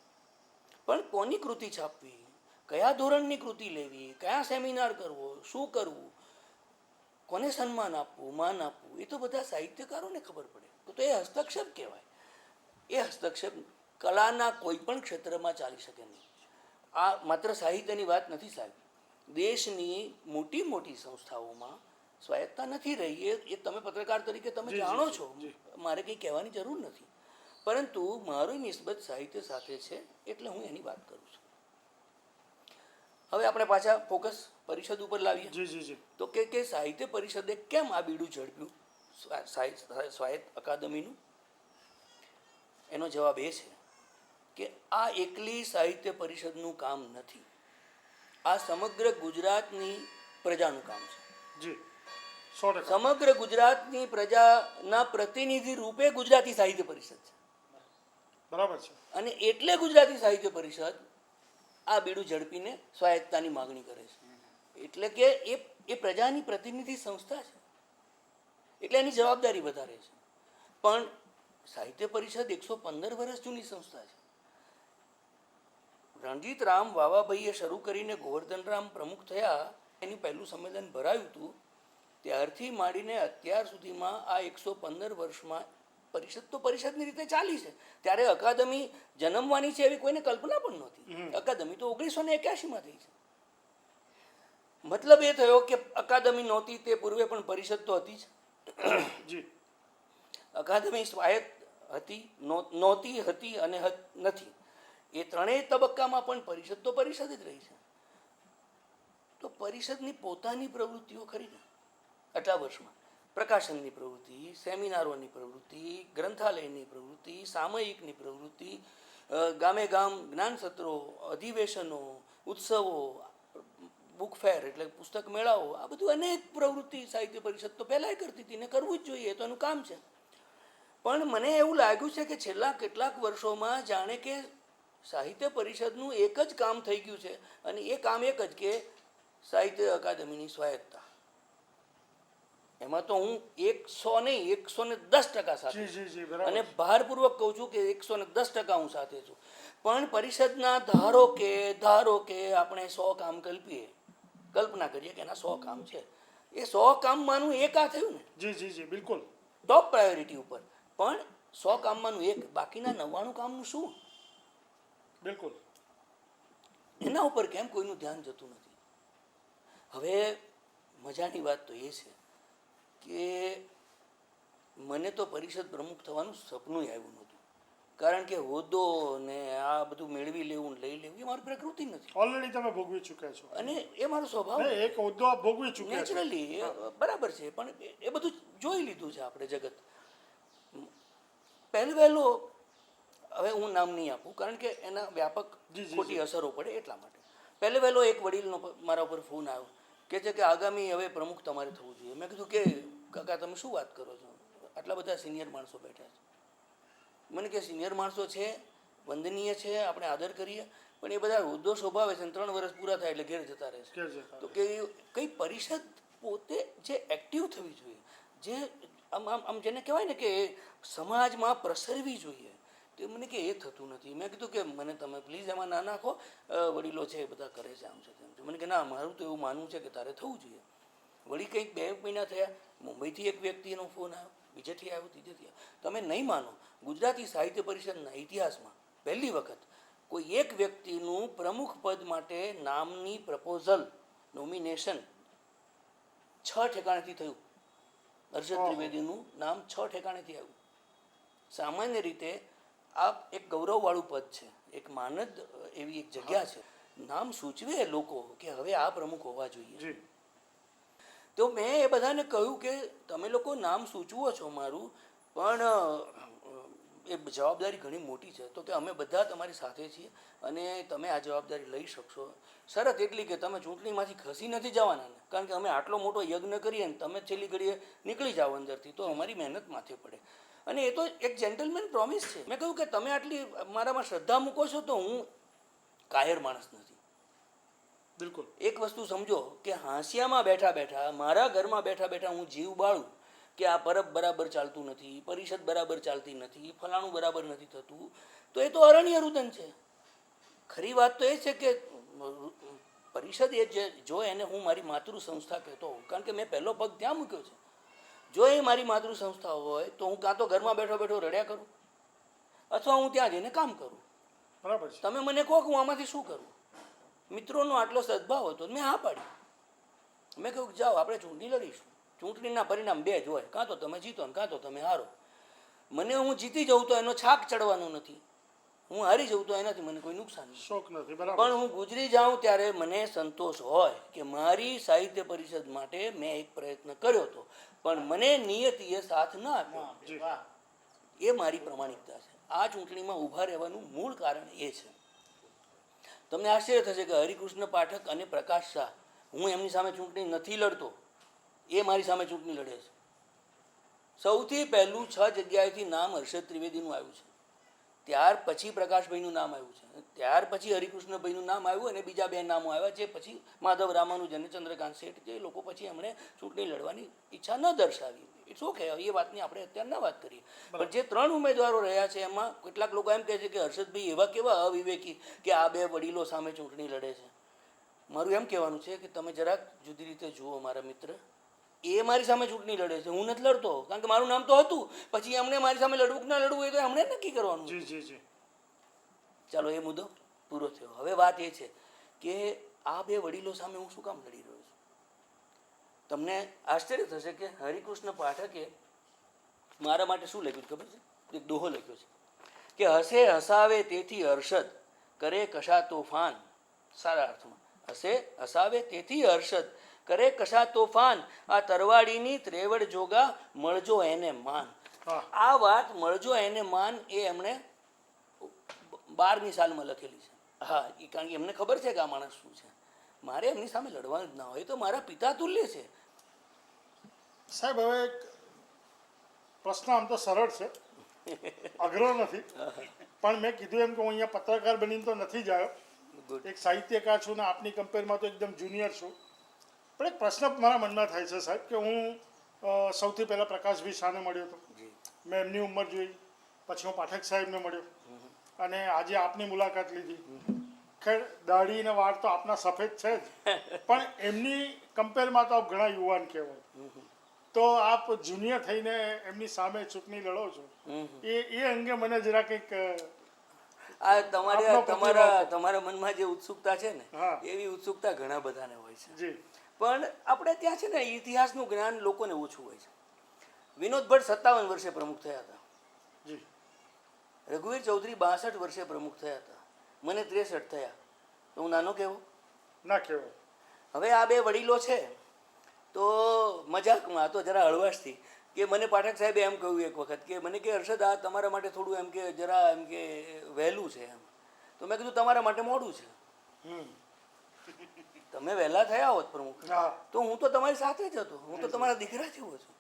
પણ કોની કૃતિ છાપવી, કયા ધોરણની કૃતિ લેવી, કયા સેમિનાર કરવો, શું કરવું, કોને સન્માન આપવું, માન આપવું, એ તો બધા સાહિત્યકારોને ખબર પડે. તો એ હસ્તક્ષેપ કહેવાય. એ હસ્તક્ષેપ કલાના કોઈ પણ ક્ષેત્રમાં ચાલી શકે નહીં. આ માત્ર સાહિત્યની વાત નથી સાહેબ, દેશની મોટી મોટી સંસ્થાઓમાં સ્વાયત્તા નથી રહી. એ તમે પત્રકાર તરીકે તમે જાણો છો, મારે કંઈ કહેવાની જરૂર નથી. પરંતુ મારી નિસ્બત સાહિત્ય સાથે છે એટલે હું એની વાત કરું છું. હવે આપણે પાછા ફોકસ પરિષદ ઉપર લાવીએ. જી જી જી. તો કે સાહિત્ય પરિષદે કેમ આ બીડું ઝડપ્યું સ્વાયત્ત અકાદમીનું? એનો જવાબ એ છે કે આ એકલી સાહિત્ય પરિષદનું કામ નથી, આ સમગ્ર ગુજરાતની પ્રજાનું કામ છે. જી 100%. સમગ્ર ગુજરાતની પ્રજાના પ્રતિનિધિ રૂપે ગુજરાતી સાહિત્ય પરિષદ છે. બરાબર છે. અને એટલે ગુજરાતી સાહિત્ય પરિષદ આ બીડું ઝડપીને સ્વાયત્તાની માગણી કરે છે. એટલે કે એ પ્રજાની પ્રતિનિધિ સંસ્થા છે, એટલે એની જવાબદારી વધારે છે. પણ સાહિત્ય પરિષદ 115 વર્ષ જૂની સંસ્થા છે. રણજીત રામ વાવાભાઈએ શરૂ કરીને ગોવર્ધનરામ પ્રમુખ થયા, એની પહેલું સંમેલન ભરાયું હતું, ત્યારથી માંડીને અત્યાર સુધીમાં આ 115 વર્ષમાં પરિષદ તો પરિષદની રીતે ચાલી છે. ત્યારે અકાદમી જન્મવાની છે એવી કોઈને કલ્પના પણ નહોતી. અકાદમી તો 1981માં થઈ છે. મતલબ એ થયો કે અકાદમી નહોતી તે પૂર્વે પણ પરિષદ તો હતી જ. જી. અકાદમી સ્વાયત્ત હતી, નહોતી, હતી અને નથી. એ ત્રણેય તબક્કામાં પણ પરિષદ તો પરિષદ જ રહી છે. તો પરિષદની પોતાની પ્રવૃત્તિઓ ખરી ને આટલા વર્ષમાં, પ્રકાશનની પ્રવૃત્તિ, સેમિનારોની પ્રવૃત્તિ, ગ્રંથાલયની પ્રવૃત્તિ, સામયિકની પ્રવૃત્તિ, ગામે ગામ જ્ઞાન સત્રો, અધિવેશનો, ઉત્સવો, બુક ફેર એટલે પુસ્તક મેળાઓ, આ બધું અનેક પ્રવૃત્તિ સાહિત્ય પરિષદ તો પહેલાંય કરતી હતી ને કરવું જ જોઈએ, તો એનું કામ છે. પણ મને એવું લાગ્યું છે કે છેલ્લા કેટલાક વર્ષોમાં જાણે કે સાહિત્ય પરિષદનું એક જ કામ થઈ ગયું છે, અને એ કામ એક જ કે સાહિત્ય અકાદમીની સ્વાયત્તા. એમાં તો હું 100 નહીં 110% સાથે છું, અને ભારપૂર્વક કહું છું કે 110% હું સાથે છું. પણ પરિષદના ધારો કે આપણે 100 કામ કલ્પના કરીએ કે એના 100 કામ છે, એ 100 કામમાંનું એક આ થયું ને. જી જી જી બિલકુલ ટોપ પ્રાયોરિટી ઉપર. પણ 100 કામમાંનું એક, બાકીના 99 કામનું શું? બિલકુલ. એના ઉપર કેમ કોઈનું ધ્યાન જતું નથી? હવે મજાની વાત તો એ છે કે મને તો પરિષદ પ્રમુખ થવાનું સપનું આવ્યું નહોતું, કારણ કે હોદ્દો ને આ બધું મેળવી લેવું લઈ લેવું એ મારી પ્રકૃતિ નથી. ઓલરેડી તમે ભોગવી ચૂક્યા છો, અને એ મારો સ્વભાવ એક હોદ્દો આપ ભોગવી ચૂક્યા છો. નેચરલી બરાબર છે, પણ એ બધું જોઈ લીધું છે આપણે જગત. પહેલો હવે હું નામ નહીં આપું કારણ કે એના વ્યાપક ખોટી અસરો પડે એટલા માટે. પહેલો એક વડીલનો મારા ઉપર ફોન આવ્યો કે છે કે આગામી હવે પ્રમુખ તમારે થવું જોઈએ. મેં કીધું કે કાકા તમે શું વાત કરો છો, આટલા બધા સિનિયર માણસો બેઠા છે. મને કે સિનિયર માણસો છે, વંદનીય છે, આપણે આદર કરીએ, પણ એ બધા હોદ્દો સ્વભાવે છે, 3 વર્ષ પૂરા થાય એટલે ઘેર જતા રહે છે. તો કે કઈ પરિષદ પોતે જે એક્ટિવ થવી જોઈએ, જે આમ જેને કહેવાય ને કે સમાજમાં પ્રસરવી જોઈએ, તો મને કે એ થતું નથી. મેં કીધું કે મને તમે પ્લીઝ એમાં ના નાખો, વડીલો છે એ બધા કરે છે, આમ છે તેમ છે. મને કે ના, મારું તો એવું માનવું છે કે તારે થવું જોઈએ. વળી કંઈક 2 મહિના થયા, મુંબઈથી એક વ્યક્તિનો ફોન આવ્યો, બીજેથી આવ્યો, ત્રીજેથી આવ્યો. તમે નહીં માનો, ગુજરાતી સાહિત્ય પરિષદના ઇતિહાસમાં પહેલી વખત કોઈ એક વ્યક્તિનું પ્રમુખ પદ માટે નામની પ્રપોઝલ નોમિનેશન 6 ઠેકાણેથી થયું. હર્ષદ ત્રિવેદીનું નામ 6 ઠેકાણેથી આવ્યું. સામાન્ય રીતે આ એક ગૌરવવાળું પદ છે, એક માનદ એવી એક જગ્યા છે, નામ સૂચવે લોકો કે હવે આ પ્રમુખ હોવા જોઈએ. તો મેં એ બધાને કહ્યું કે તમે લોકો નામ સૂચવો છો મારું, પણ એ જવાબદારી ઘણી મોટી છે. તો કે અમે બધા તમારી સાથે છીએ અને તમે આ જવાબદારી લઈ શકશો. શરત એટલી કે તમે ચૂંટણીમાંથી ખસી નથી જવાના ને, કારણ કે અમે આટલો મોટો યજ્ઞ કરીએ ને તમે છેલ્લી ઘડીએ નીકળી જાઓ અંદરથી, તો અમારી મહેનત માથે પડે. અને એ તો એક જેન્ટલમેન પ્રોમિસ છે. મેં કહ્યું કે તમે આટલી મારામાં શ્રદ્ધા મૂકો છો તો હું કાયર માણસ નથી. બિલકુલ. એક વસ્તુ સમજો કે હાંસિયામાં બેઠા બેઠા, મારા ઘરમાં બેઠા બેઠા હું જીવ બાળું કે આ પરબ બરાબર ચાલતું નથી, પરિષદ બરાબર ચાલતી નથી, ફલાણું બરાબર નથી થતું, તો એ તો અરણ્ય રુદન છે. ખરી વાત તો એ છે કે પરિષદ એ જે જો એને હું મારી માતૃ સંસ્થા કહેતો હોઉં, કારણ કે મેં પહેલો પગ ત્યાં મૂક્યો છે. જો એ મારી માતૃ સંસ્થા હોય તો હું કાં તો ઘરમાં બેઠો બેઠો રડ્યા કરું અથવા હું ત્યાં જઈને કામ કરું. બરાબર છે. તમે મને કહો કે હું આમાંથી શું કરું. મિત્રોનો આટલો સદભાવ હતો, મેં હા પાડી. મેં કહ્યું જાઓ આપણે ચૂંટણી લડીશું. ચૂંટણીના પરિણામ બે જ હોય, કાં તો તમે જીતો ને કાં તો તમે હારો. મને હું જીતી જાઉં તો એનો છાક ચડવાનો નથી, હું હારી જાઉં તો એનાથી મને કોઈ નુકસાન નથી. શોખ નથી. બરાબર. પણ હું ગુજરી જાઉં ત્યારે મને સંતોષ હોય કે મારી સાહિત્ય પરિષદ માટે મેં એક પ્રયત્ન કર્યો હતો, પણ મને નિયતિએ સાથ ન આપ્યો. જી. એ મારી પ્રમાણિકતા છે. આ ચૂંટણીમાં ઊભા રહેવાનું મૂળ કારણ એ છે. તમને આશ્ચર્ય થશે કે હરિકૃષ્ણ પાઠક અને પ્રકાશ શાહ, હું એમની સામે ચૂંટણી નથી લડતો, એ મારી સામે ચૂંટણી લડે છે. સૌથી પહેલું 6 જગ્યાએથી નામ હર્ષદ ત્રિવેદીનું આવ્યું છે, ત્યાર પછી પ્રકાશભાઈનું નામ આવ્યું છે, ત્યાર પછી હરિકૃષ્ણભાઈનું નામ આવ્યું અને બીજા 2 નામો આવ્યા, જે પછી માધવ રામાનુજન અને ચંદ્રકાંત શેઠ, જે લોકો પછી એમણે ચૂંટણી લડવાની ઈચ્છા ન દર્શાવી. ઇટ્સ ઓકે, એ વાતની આપણે અત્યારે ના વાત કરીએ. પણ જે 3 ઉમેદવારો રહ્યા છે એમાં કેટલાક લોકો એમ કહે છે કે હર્ષદભાઈ એવા કેવા અવિવેકી કે આ 2 વડીલો સામે ચૂંટણી લડે છે. મારું એમ કહેવાનું છે કે તમે જરાક જુદી રીતે જુઓ મારા મિત્ર. એ મારી સામે ચૂંટણી લડે છે, હું નથી લડતો, કારણ કે મારું નામ તો હતું. પછી એમણે મારી સામે લડવું કે ના લડવું એ તો એમણે નક્કી કરવાનું. જી જી જી. ચાલો, એ મુદ્દો પૂરો થયો. હવે વાત એ છે કે આ 2 વડીલો સામે હું શું કામ લડી રહ્યો છું. તમને આશ્ચર્ય થશે કે હરિકૃષ્ણ પાઠકે મારા માટે શું લખ્યું ખબર છે? એક દોહો લખ્યો છે કે હસે હસાવે તેથી હર્ષદ, કરે કશા તોફાન. સારા અર્થમાં, હસે હસાવે તેથી હર્ષદ, કરે કશા તોફાન, આ તરવાડીની ત્રેવડ જોગા, મળજો એને માન. આ વાત મળજો એને માન એ એમણે 12મી સાલમાં લખેલી છે. હા, એ કારણ કે એમને ખબર છે કે આ માણસ શું છે. મારે એમની સામે લડવાનું જ ના હોય, તો મારા પિતા તુલ્ય છે. સાહેબ, હવે એક પ્રશ્ન આમ તો સરળ છે, અઘરો નથી, પણ મેં કીધું એમ કે હું અહીંયા પત્રકાર બનીને તો નથી જ આવ્યો. એક સાહિત્યકાર છું ને આપની કમ્પેરમાં તો એકદમ જુનિયર છું. પણ એક પ્રશ્ન મારા મનમાં થાય છે સાહેબ કે હું સૌથી પહેલાં પ્રકાશભાઈ શાહને મળ્યો હતો, મેં એમની ઉંમર જોઈ, પછી હું પાઠક સાહેબને મળ્યો અને આજે આપની મુલાકાત લીધી. ખેર દાઢી ને વાળ તો આપના સફેદ છે જ, પણ એમની કમ્પેરમાં તો આપ ઘણા યુવાન કહેવાય. તો આપ જુનિયર થઈને એમની સામે ચૂંટણી લડો છો, એ અંગે મને જરા કંઈક આ તમારા મનમાં જે ઉત્સુકતા છે ને, એવી ઉત્સુકતા ઘણા બધાને હોય છે. જી. પણ આપણે ત્યાં છે ને ઇતિહાસનું જ્ઞાન લોકોને ઓછું હોય છે. વિનોદ ભટ્ટ 57 વર્ષે પ્રમુખ થયા હતા. જી. રઘુવીર ચૌધરી 62 વર્ષે પ્રમુખ થયા હતા. મને 63 થયા. તો હું નાનો કેવો? ના કહેવાય. હવે આ 2 વડીલો છે તો મજાકમાં તો જરા હળવાશથી કે મને પાઠક સાહેબે એમ કહ્યું એક વખત કે મને કે હર્ષદ આ તમારા માટે થોડું એમ કે જરા એમ કે વહેલું છે એમ. તો મેં કીધું તમારા માટે મોડું છે. તમે વહેલા થયા હોત પ્રમુખ તો હું તો તમારી સાથે જ હતો, હું તો તમારા દીકરા જેવો છું.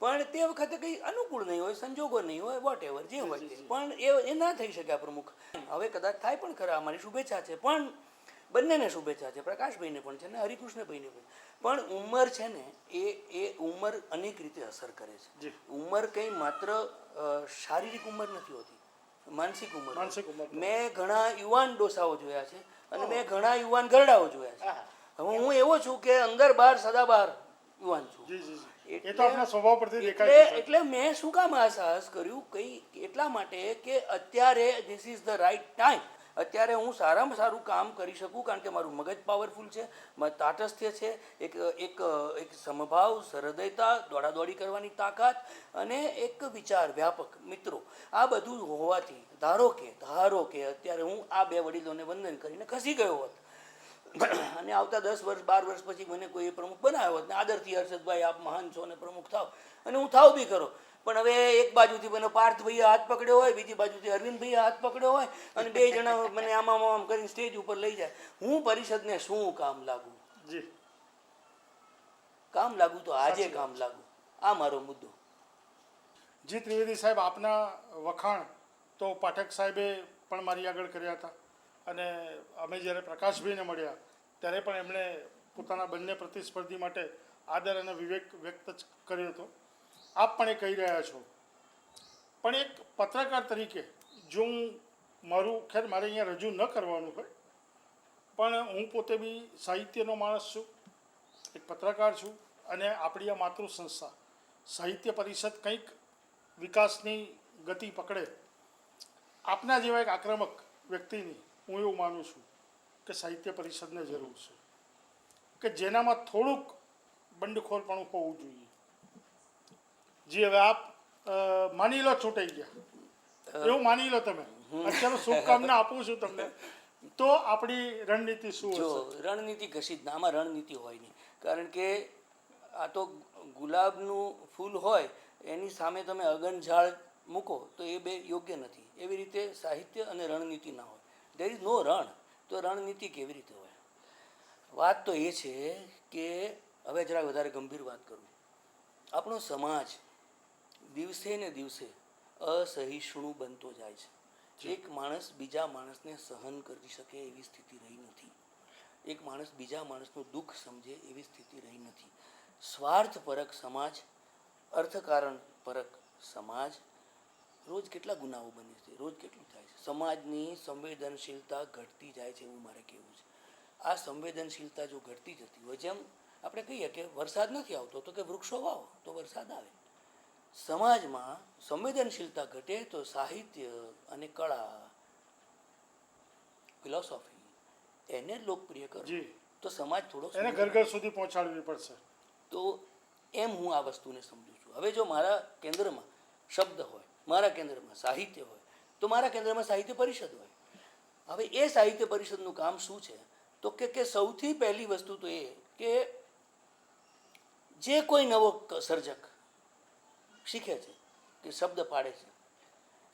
પણ તે વખતે કંઈ અનુકૂળ નહીં હોય, સંજોગો નહીં હોય, વોટ એવર જે હોય તે. પણ એ ના થઈ શક્યા પ્રમુખ. હવે કદાચ થાય પણ ખરા, અમારી શુભેચ્છા છે. પણ બંનેને શુભેચ્છા છે, પ્રકાશભાઈને પણ છે ને હરિકૃષ્ણભાઈને પણ. પણ ઉંમર છે ને એ ઉંમર અનેક રીતે અસર કરે છે. ઉંમર કંઈ માત્ર શારીરિક ઉંમર નથી હોતી, માનસિક ઉંમર. મેં ઘણા યુવાન ડોસાઓ જોયા છે અને મેં ઘણા યુવાન ગરડાઓ જોયા છે. હવે હું એવો છું કે અંદર બહાર સદાબહાર યુવાન છું. એટલે મેં શું કામ આ સાહસ કર્યું? કંઈ એટલા માટે કે અત્યારે this is the right time. અત્યારે હું સારામાં સારું કામ કરી શકું, કારણ કે મારું મગજ પાવરફુલ છે, મારું તાટસ્થ્ય છે, એક સમભાવ, હૃદયતા, દોડાદોડી કરવાની તાકાત અને એક વિચાર વ્યાપક. મિત્રો, આ બધું હોવાથી ધારો કે અત્યારે હું આ 2 વડીલોને વંદન કરીને ખસી ગયો હોત અને આવતા 10 વર્ષ 12 વર્ષ પછી મને કોઈ પ્રમુખ બનાવ્યો હોત ને આદરથી હર્ષદભાઈ આપ મહાન છો અને પ્રમુખ થાવ, અને હું થાવ બી ખરો. પણ હવે એક બાજુથી મને પાર્થભાઈએ હાથ પકડ્યો હોય, બીજી બાજુથી અરવિંદભાઈએ હાથ પકડ્યો હોય અને 2 જણા મને આમ કરીને સ્ટેજ ઉપર લઈ જાય. હું પરિષદને શું કામ લાગુ? કામ લાગુ તો આજે કામ લાગુ. આ મારો મુદ્દો. જી ત્રિવેદી સાહેબ, આપના વખાણ તો પાઠક સાહેબે પણ મારી આગળ કર્યા હતા અને અમે જ્યારે પ્રકાશભાઈને મળ્યા ત્યારે પણ એમણે પોતાના બંને પ્રતિસ્પર્ધી માટે આદર અને વિવેક વ્યક્ત કર્યો હતો. આપ પણ એ કહી રહ્યા છો. પણ એક પત્રકાર તરીકે જો હું મારું ખેર મારે અહીંયા રજૂ ન કરવાનું હોય, પણ હું પોતે બી સાહિત્યનો માણસ છું, એક પત્રકાર છું, અને આપણી આ માતૃ સંસ્થા સાહિત્ય પરિષદ કંઈક વિકાસની ગતિ પકડે, આપના જેવા એક આક્રમક વ્યક્તિની હું એવું માનું છું કે સાહિત્ય પરિષદને જરૂર છે, કે જેનામાં થોડુંક બંડખોરપણું હોવું જોઈએ. જે હવે આપ માની લો ચૂંટાઈ ગયા એવું માની લો તમે, અત્યારે શુભકામના આપું છું તમને, તો આપણી રણનીતિ શું જો હશે? રણનીતિ કશી જ ના, આમાં રણનીતિ હોય નહીં. કારણ કે આ તો ગુલાબનું ફૂલ હોય એની સામે તમે અગનઝાડ મૂકો તો એ બે યોગ્ય નથી. એવી રીતે સાહિત્ય અને રણનીતિ ના હોય. દેર ઇઝ નો રણ, તો રણનીતિ કેવી રીતે હોય? વાત તો એ છે કે હવે જરા વધારે ગંભીર વાત કરું. આપણો સમાજ દિવસે ને દિવસે અસહિષ્ણુ બનતો જાય છે. એક માણસ બીજા માણસને સહન કરી શકે એવી સ્થિતિ રહી નથી. એક માણસ બીજા માણસનું દુઃખ સમજે એવી સ્થિતિ રહી નથી. સ્વાર્થપરક સમાજ, અર્થકારણ પરક સમાજ. રોજ કેટલા ગુનાઓ બને છે, રોજ કેટલું થાય છે. સમાજની સંવેદનશીલતા ઘટતી જાય છે એવું મારે કહેવું છે. આ સંવેદનશીલતા જો ઘટતી જતી હોય, જેમ આપણે કહીએ કે વરસાદ નથી આવતો તો કે વૃક્ષો વાવો તો વરસાદ આવે. સમાજમાં સંવેદનશીલતા ઘટે તો સાહિત્ય અને કળા, ફિલોસોફી એને લોકપ્રિય કરો જી, તો સમાજ થોડો એને ઘર ઘર સુધી પહોંચાડવી પડશે. તો એમ હું આ વસ્તુને સમજું છું. હવે જો મારા કેન્દ્રમાં શબ્દ હોય, મારા કેન્દ્રમાં સાહિત્ય હોય, તો મારા કેન્દ્રમાં સાહિત્ય પરિષદ હોય. હવે એ સાહિત્ય પરિષદનું કામ શું છે? તો કે સૌથી પહેલી વસ્તુ તો એ કે જે કોઈ નવો સર્જક શીખે છે કે શબ્દ પાડે છે,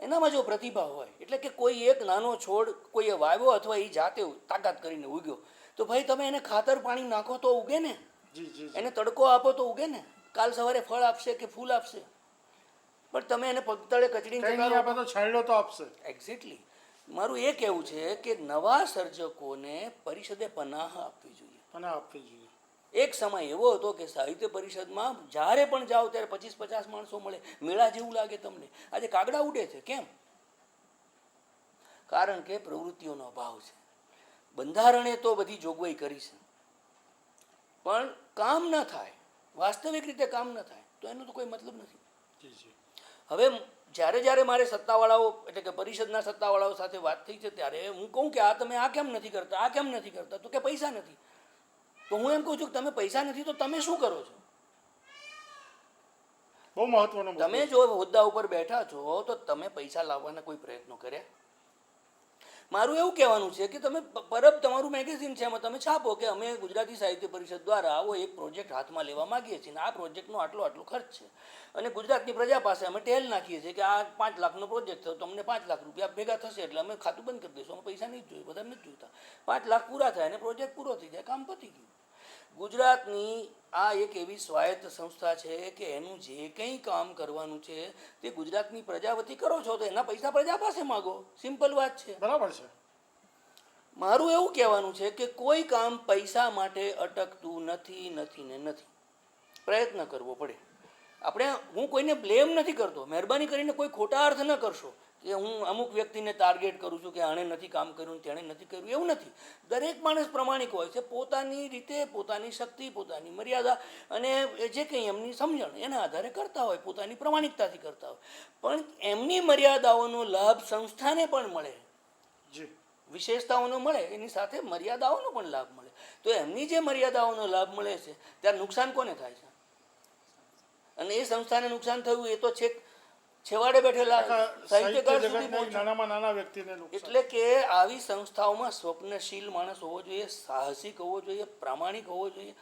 એનામાં જો પ્રતિભા હોય, એટલે કે કોઈ એક નાનો છોડ કોઈએ વાવ્યો અથવા એ જાતે તાકાત કરીને ઉગ્યો, તો ભાઈ તમે એને ખાતર પાણી નાખો તો ઉગે ને, જી જી જી. એને તડકો આપો તો ઉગે ને, કાલ સવારે ફળ આપશે કે ફૂલ આપશે. પણ તમે એને પગતળે કચડીને કંઈ નહીં આપે તો છાંયડો તો આપશે. એક્ઝેક્ટલી. મારું એ કહેવું છે કે નવા સર્જકોને પરિષદે પનાહ આપવી જોઈએ. અને આપવી જોઈએ. એક સમય એવો હતો કે સાહિત્ય પરિષદમાં જ્યારે પણ જાઓ ત્યારે 25-50 માણસો મળે, મેળા જેવું લાગે તમને. આજે કાગડા ઉડે છે. કેમ? કારણ કે પ્રવૃત્તિઓનો અભાવ છે. બંધારણે તો બધી જોગવાઈ કરી છે, પણ કામ ન થાય, વાસ્તવિક રીતે કામ ન થાય તો એનો તો કોઈ મતલબ નથી. જી જી. હવે જ્યારે મારે સત્તાવાળાઓ એટલે કે પરિષદના સત્તાવાળાઓ સાથે વાત થઈ છે ત્યારે હું કહું કે આ તમે આ કેમ નથી કરતા, આ કેમ નથી કરતા, તો કે પૈસા નથી. તો હું એમ કહું છું કે તમે પૈસા નથી તો તમે શું કરો છો? બહુ મહત્વનો મુદ્દો તમે છે. જો હોદ્દા ઉપર બેઠા છો તો તમે પૈસા લાવવાના કોઈ પ્રયત્નો કર્યા? મારું એવું કહેવાનું છે કે તમે પરબ તમારું મેગેઝિન છે, એમાં તમે છાપો કે અમે ગુજરાતી સાહિત્ય પરિષદ દ્વારા આવો એક પ્રોજેક્ટ હાથમાં લેવા માગીએ છીએ, આ પ્રોજેક્ટનો આટલો ખર્ચ છે, અને ગુજરાતની પ્રજા પાસે અમે ટેલ નાખીએ છીએ કે આ 5 લાખનો પ્રોજેક્ટ થયો, તમને 5 લાખ રૂપિયા ભેગા થશે એટલે અમે ખાતું બંધ કરી દઈશું, અમે પૈસા નહીં જોઈએ, બધા નથી જોઈતા. 5 લાખ પૂરા થાય અને પ્રોજેક્ટ પૂરો થઈ જાય, કામ પતી ગયું. ગુજરાતની આ એક એવી સ્વાયત્ત સંસ્થા છે કે એનું જે કંઈ કામ કરવાનું છે તે ગુજરાતની પ્રજા વતી કરો છો તો એના પૈસા પ્રજા પાસે માગો. સિમ્પલ વાત છે. બરાબર છે. મારું એવું કહેવાનું છે કે કોઈ કામ પૈસા માટે અટકતું નથી. પ્રયત્ન કરવો પડે. હું કોઈને બ્લેમ નથી કરતો, મહેરબાની કરીને કોઈ ખોટા અર્થ ન કરશો કે હું અમુક વ્યક્તિને ટાર્ગેટ કરું છું કે આણે નથી કામ કર્યું, તેણે નથી કર્યું, એવું નથી. દરેક માણસ પ્રમાણિક હોય છે, પોતાની રીતે, પોતાની શક્તિ, પોતાની મર્યાદા અને જે કંઈ એમની સમજણ એના આધારે કરતા હોય, પોતાની પ્રમાણિકતાથી કરતા હોય. પણ એમની મર્યાદાઓનો લાભ સંસ્થાને પણ મળે, જી. વિશેષતાઓનો મળે, એની સાથે મર્યાદાઓનો પણ લાભ મળે. તો એમની જે મર્યાદાઓનો લાભ મળે છે ત્યારે નુકસાન કોને થાય છે? અને એ સંસ્થાને નુકસાન થયું એ તો છેવાડે બેઠેલા સાહિત્યકાર સુધી પહોંચ્યું. નાનામાં નાના વ્યક્તિને નુકસાન. એટલે કે આવી સંસ્થાઓમાં સ્વપ્નશીલ માણસ હોવો જોઈએ, સાહસિક હોવો જોઈએ, પ્રામાણિક હોવો જોઈએ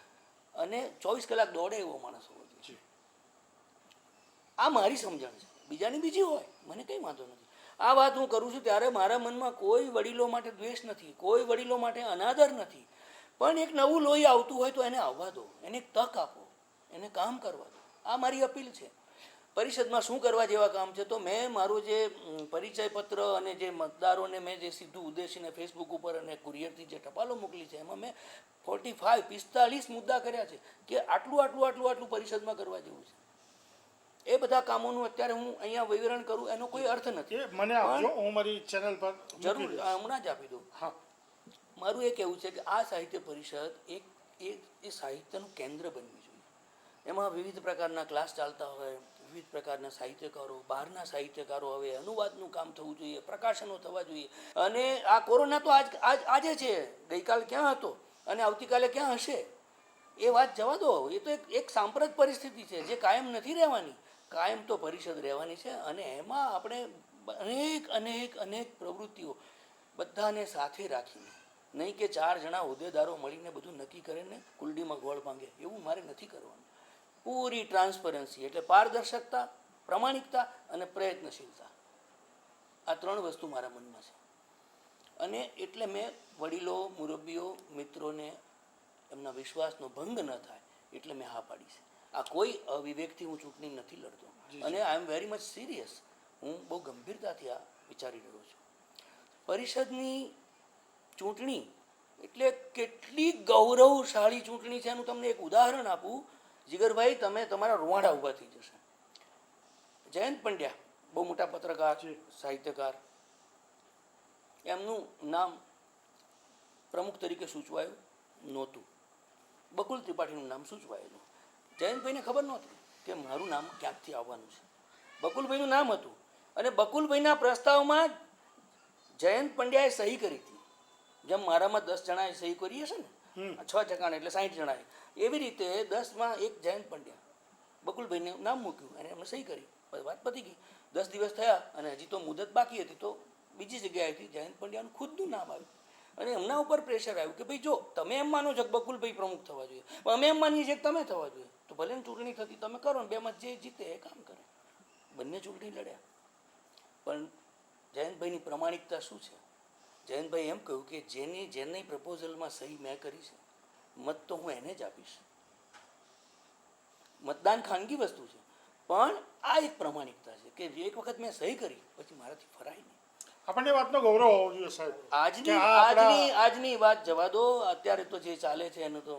અને 24 કલાક દોડે એવો માણસ હોવો જોઈએ. જી. આ મારી સમજણ છે, બીજાની બીજી હોય, મને કંઈ વાંધો નથી. આ વાત હું કરું છું ત્યારે મારા મનમાં કોઈ વડીલો માટે દ્વેષ નથી, કોઈ વડીલો માટે અનાદર નથી. પણ એક નવું લોહી આવતું હોય તો એને આવવા દો, એને એક તક આપો, એને કામ કરવા દો. આ મારી અપીલ છે. પરિષદમાં શું કરવા જેવા કામ છે? તો મેં મારું જે પરિચય પત્ર અને જે મતદારોને મેં જે સીધું ઉદ્દેશીને ફેસબુક ઉપર અને કુરિયરથી જે ટપાલો મોકલી છે એમાં મેં 45 મુદ્દા કર્યા છે કે આટલું પરિષદમાં કરવા જેવું છે. એ બધા કામોનું અત્યારે હું અહીંયા વિવરણ કરું એનો કોઈ અર્થ નથી. એ મને આપજો, હું મારી ચેનલ પર મૂકી જરૂર દઈશ. હમણાં જ આપી દઉં. હા, મારું એ કહેવું છે કે આ સાહિત્ય પરિષદ એ સાહિત્યનું કેન્દ્ર બનવી જોઈએ. એમાં વિવિધ પ્રકારના ક્લાસ ચાલતા હોય, વિવિધ પ્રકારના સાહિત્યકારો, બહારના સાહિત્યકારો, હવે અનુવાદનું કામ થવું જોઈએ, પ્રકાશનો થવા જોઈએ. અને આ કોરોના તો આજે છે, ગઈકાલ ક્યાં હતો અને આવતીકાલે ક્યાં હશે એ વાત જવા દો. એ તો એક સાંપ્રત પરિસ્થિતિ છે જે કાયમ નથી રહેવાની. કાયમ તો પરિષદ રહેવાની છે. અને એમાં આપણે અનેક પ્રવૃત્તિઓ બધાને સાથે રાખીને, નહીં કે 4 જણા હોદ્દેદારો મળીને બધું નક્કી કરે ને કુલડીમાં ગોળ ભાંગે, એવું મારે નથી કરવાનું. પૂરી ટ્રાન્સપરન્સી એટલે પારદર્શકતા, પ્રમાણિકતા અને પ્રયત્નશીલતા, આ 3 વસ્તુ મારા મનમાં છે. અને એટલે મેં વડીલો, મુરબ્બીઓ, મિત્રોને એમના વિશ્વાસનો ભંગ ન થાય એટલે મેં હા પાડી છે. આ કોઈ અવિવેકથી હું ચૂંટણી નથી લડતો. અને આઈ એમ વેરી મચ સિરિયસ. હું બહુ ગંભીરતાથી આ વિચારી રહ્યો છું. પરિષદની ચૂંટણી એટલે કેટલી ગૌરવશાળી ચૂંટણી છે એનું તમને એક ઉદાહરણ આપું. જીગરભાઈ, તમે તમારા રૂવાડા ઊભા થઈ જશે. જયંત પંડ્યા, બહુ મોટા પત્રકાર, સાહિત્યકાર, એમનું નામ પ્રમુખ તરીકે સૂચવાયું નહોતું. બકુલ ત્રિપાઠીનું નામ સૂચવાયેલું. જયંતભાઈને ખબર નહોતી કે મારું નામ ક્યાંકથી આવવાનું છે. બકુલભાઈનું નામ હતું અને બકુલભાઈના પ્રસ્તાવમાં જયંત પંડ્યાએ સહી કરી હતી. જેમ મારામાં 10 જણાએ સહી કરી હશે ને, 6 ટકાને એટલે 60 જણાએ, એવી રીતે 10માં એક જયંત પંડ્યા, બકુલભાઈને નામ મૂક્યું અને એમને સહી કરી. વાત પતી ગઈ. 10 દિવસ થયા અને હજી તો મુદત બાકી હતી, તો બીજી જગ્યાએથી જયંત પંડ્યાનું ખુદનું નામ આવ્યું. અને એમના ઉપર પ્રેશર આવ્યું કે ભાઈ જો તમે એમ માનો છો કે બકુલભાઈ પ્રમુખ થવા જોઈએ, પણ અમે એમ માનીએ છીએ કે તમે થવા જોઈએ, તો ભલે ને ચૂંટણી થતી તમે કરો ને, બેમાં જે જીતે એ કામ કરે. બંને ચૂંટણી લડ્યા. પણ જયંતભાઈની પ્રમાણિકતા શું છે? જયંતભાઈ એમ કહ્યું કે જેની પ્રપોઝલમાં સહી મેં કરી છે, મત તો હું એને જ આપીશ. મતદાન ખાનગી વસ્તુ છે, પણ આ એક પ્રમાણિકતા છે કે એક વખત મેં સહી કરી પછી મારાથી ફરાય નહીં. આપણને વાતનો ગૌરવ હોવો જોઈએ સાહેબ. આજની વાત જવા દો. અત્યારે તો જે ચાલે છે એનું તો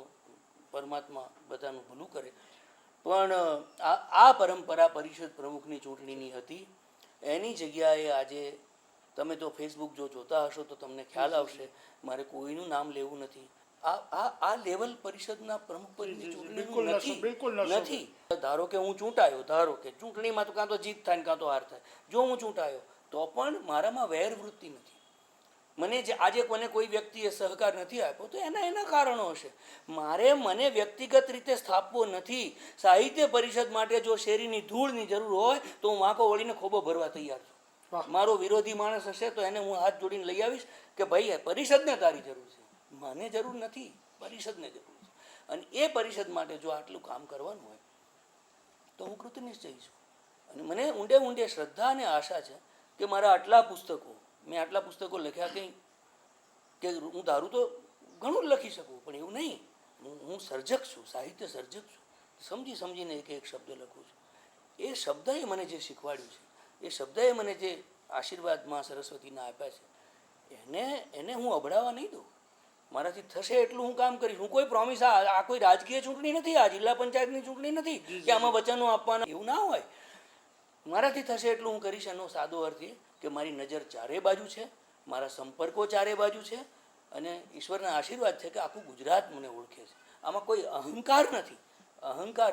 પરમાત્મા બધાનું ભલું કરે. પણ આ પરંપરા પરિષદ પ્રમુખની ચૂંટણીની હતી. એની જગ્યાએ આજે તમે તો ફેસબુક જો જોતા હશો તો તમને ખ્યાલ આવશે, મારે કોઈનું નામ લેવું નથી. આ લેવલ પરિષદના પ્રમુખ પદની ચૂંટણી નથી. ધારો કે હું ચૂંટાયો, ધારો કે ચૂંટણીમાં તો કાં તો જીત થાય ને કાં તો હાર થાય, જો હું ચૂંટાયો તો પણ મારામાં વેરવૃત્તિ નથી. આજે કોઈ વ્યક્તિએ સહકાર નથી આપ્યો તો એના કારણો હશે. મને વ્યક્તિગત રીતે સ્થાપવો નથી. સાહિત્ય પરિષદ માટે જો શેરીની ધૂળની જરૂર હોય તો હું વાંકો વળીને ખોબો ભરવા તૈયાર છું. મારો વિરોધી માણસ હશે તો એને હું હાથ જોડીને લઈ આવીશ કે ભાઈ પરિષદને તારી જરૂર છે, મને જરૂર નથી, પરિષદને જરૂર છે. અને એ પરિષદ માટે જો આટલું કામ કરવાનું હોય તો હું કૃતનિશ્ચયી છું. અને મને ઊંડે શ્રદ્ધા અને આશા છે કે મારા મેં આટલા પુસ્તકો લખ્યા કંઈ કે હું ધારું તો ઘણું જ લખી શકું, પણ એવું નહીં. હું સર્જક છું, સાહિત્ય સર્જક છું. સમજીને એક શબ્દ લખું છું. એ શબ્દએ મને જે શીખવાડ્યું છે, એ શબ્દએ મને જે આશીર્વાદ માં સરસ્વતીના આપ્યા છે, એને હું અભડાવા નહીં દઉં. મારાથી થશે એટલું હું કામ કરીશ. હું કોઈ પ્રોમિસ, આ કોઈ રાજકીય ચૂંટણી નથી, આ જિલ્લા પંચાયતની ચૂંટણી નથી કે આમાં વચનો આપવાના, એવું ના હોય. મારાથી થશે એટલું હું કરીશ. એનો સાદો અર્થ એ કે મારી નજર ચારે બાજુ છે, મારા સંપર્કો ચારે બાજુ છે, અને ઈશ્વરના આશીર્વાદ છે કે આખું ગુજરાત મને ઓળખે છે. આમાં કોઈ અહંકાર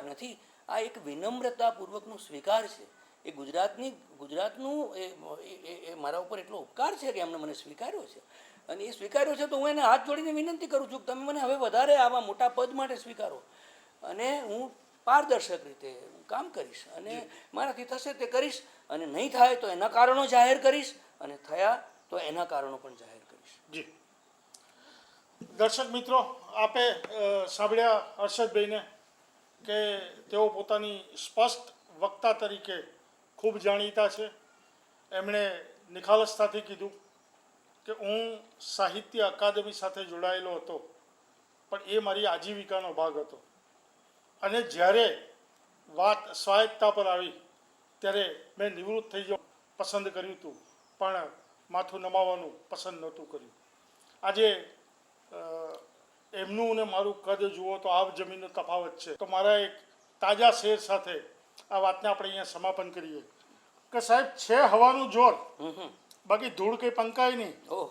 નથી. આ એક વિનમ્રતાપૂર્વકનો સ્વીકાર છે. એ ગુજરાતનું એ મારા ઉપર એટલો ઉપકાર છે કે એમણે મને સ્વીકાર્યો છે. અને એ સ્વીકાર્યો છે તો હું એને હાથ જોડીને વિનંતી કરું છું કે તમે મને હવે વધારે આવા મોટા પદ માટે સ્વીકારો. અને હું પારદર્શક રીતે કામ કરીશ અને મારાથી થશે તે કરીશ. અને નહીં થાય તો એના કારણો જાહેર કરીશ, અને થયા તો એના કારણો પણ જાહેર કરીશ. જી દર્શક મિત્રો, આપે સાંભળ્યા હર્ષદભાઈને કે તેઓ પોતાની સ્પષ્ટ વક્તા તરીકે ખૂબ જાણીતા છે. એમણે નિખાલસતાથી કીધું કે હું સાહિત્ય અકાદમી સાથે જોડાયેલો હતો, પણ એ મારી આજીવિકાનો ભાગ હતો. અને જ્યારે વાત સ્વાયત્તતા પર આવી ત્યારે મેં નિવૃત્ત થઈ જવું પસંદ કર્યું હતું, પણ માથું નમાવવાનું પસંદ નહોતું કર્યું. આજે એમનું ને મારું કદ જુઓ તો આવ જમીનનો તફાવત છે. તો મારા એક તાજા શેર સાથે આ વાતને આપણે અહીંયા સમાપન કરીએ કે સાહેબ છે હવાનું જોર, બાકી ધૂળ કંઈ પંકાય નહીં. ઓહ,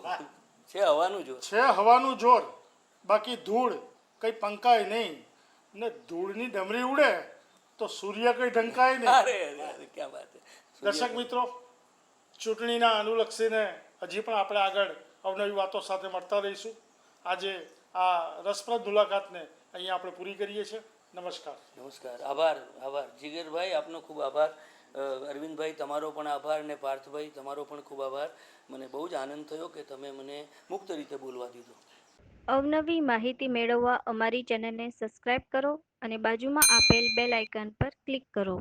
છે હવાનું જો. છે હવાનું જોર, બાકી ધૂળ કંઈ પંકાય નહીં. ને ધૂળની ડમરી ઉડે તો સૂર્ય કંઈ ઢંકાય નહીં. અરે અરે અરે, ક્યાં વાત છે. દર્શક મિત્રો, ચૂંટણીના અનુલક્ષીને હજી પણ આપણે આગળ અવનવી વાતો સાથે મળતા રહીશું. આજે આ રસપ્રદ મુલાકાતને અહીંયા આપણે પૂરી કરીએ છીએ. નમસ્કાર. નમસ્કાર. આભાર જીગરભાઈ, આપનો ખૂબ આભાર. અરવિંદભાઈ, તમારો પણ આભાર. અને પાર્થભાઈ, તમારો પણ ખૂબ આભાર. મને બહુ જ આનંદ થયો કે તમે મને મુક્ત રીતે બોલવા દીધો. અવનવી માહિતી મેળવવા અમારી ચેનલને સબસ્ક્રાઇબ કરો અને બાજુમાં આપેલ બેલ આઇકન પર ક્લિક કરો.